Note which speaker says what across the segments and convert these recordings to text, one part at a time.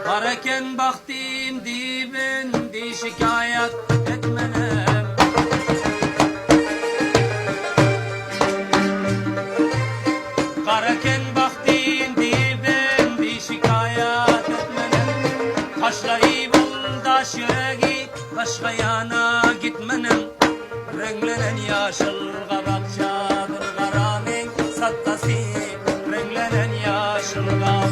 Speaker 1: Kareken baktım dibinde şikayet etmenem. Kareken baktım dibinde şikayet etmenem. Taşlayı bul taş yüreği başka yana gitmenem. Renglenen yaşıl kabakçadır karanın sattası. Renglenen yaşıl kabağı.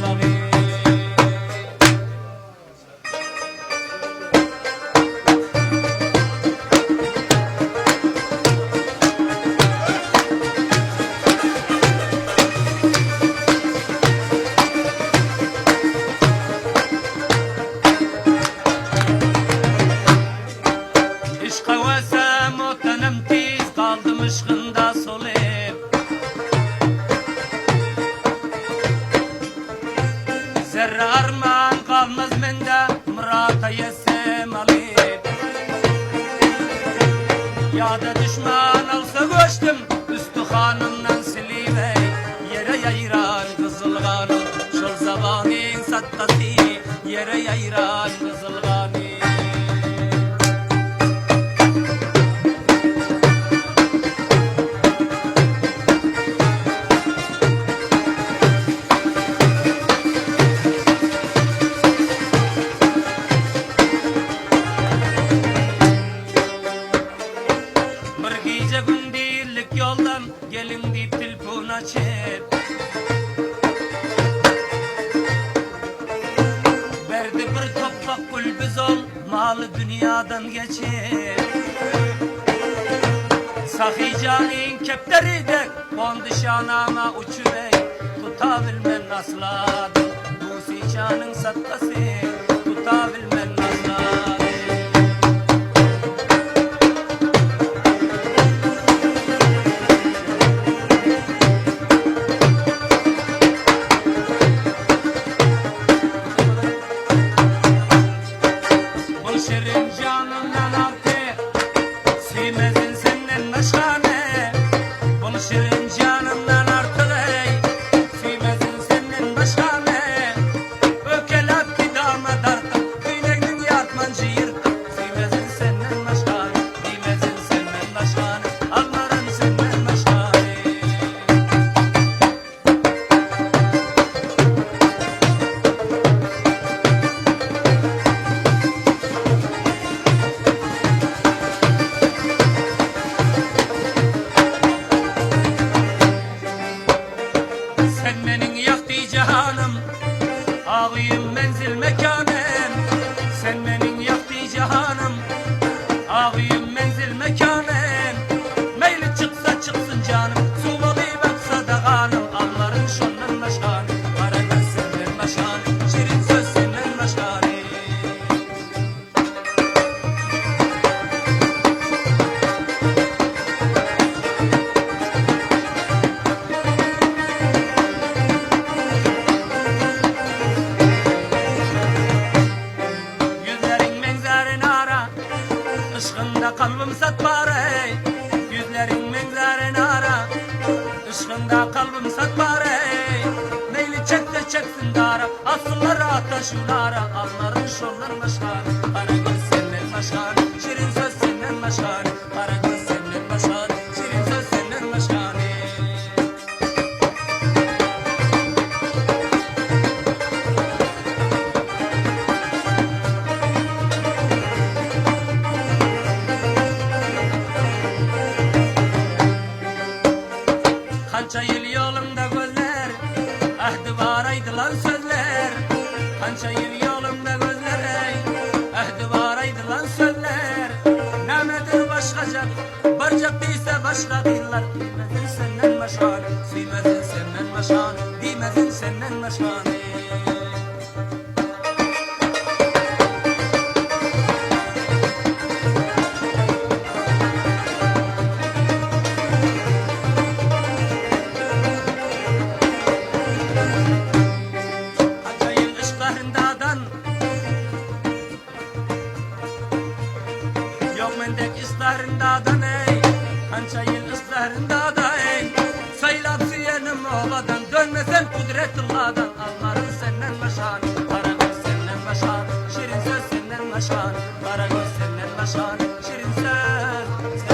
Speaker 1: Işkında solip zerre armağan kalmaz mende murata yesem alip. Yada düşman olsa koştum üstü hanımdan silivey. Yere yayran kızıl kanı şol zamanın sattası. Yere yayran kızıl kanı. Gece gündüzlük yoldan gelin deyip telefon açıp verdi bir topak gül biz ol malı dünyadan geçip. Sahi canın kepleri de kondu şanama uçuvey. Tutabilmen asladım bu sicanın sattası. Tutabilmen asladım. Şirin canından artık sevmezin senden başkane. Bunu şirin canından artık sevmezin senden başkane. Ökelap ki damat artık düğünün yatmancı yırtık. Sevmezin senden başkane, sevmezin senden başkane. Almarım senden başkane. Sen benim yaktı cihanım, ağıyım menzil mekanım. Sen benim yaktı cihanım, ağıyım menzil mekanım. Meyli çıksa çıksın canım, suvalı baksa da kanım. Alların şondan başkanı, kara göz senden başkanı, şirin söz senden başkanı. Işkında kalbim sat bari. Yüzlerin menzarini ara. Işkında kalbim sat bari. Meyli çek de çeksin dara. Asılları ataşınlara. Alların şollar başkanı, kara göz senden başkanı, şirin söz senden başkanı. Kara göz senden başkanı, şirin söz senden başkanı. Kança yıl yolumda gözler, ahdi varaydı lan sözler. Kança yıl yolumda gözler, ahdi varaydı lan sözler. Nemedir başkacak, barcak değilse başka değiller. Bilmezin senden başkanı, suymezin senden başkanı, bilmezin senden başkanı. Yok mendek ıslarından ey, kança yıl ıslarından ey. Saylap süyenim ovadan, dönmesen kudretullah'dan. Almarım senden başanı, para göz senden başkan, Karagöz senden başkan. Şirin söz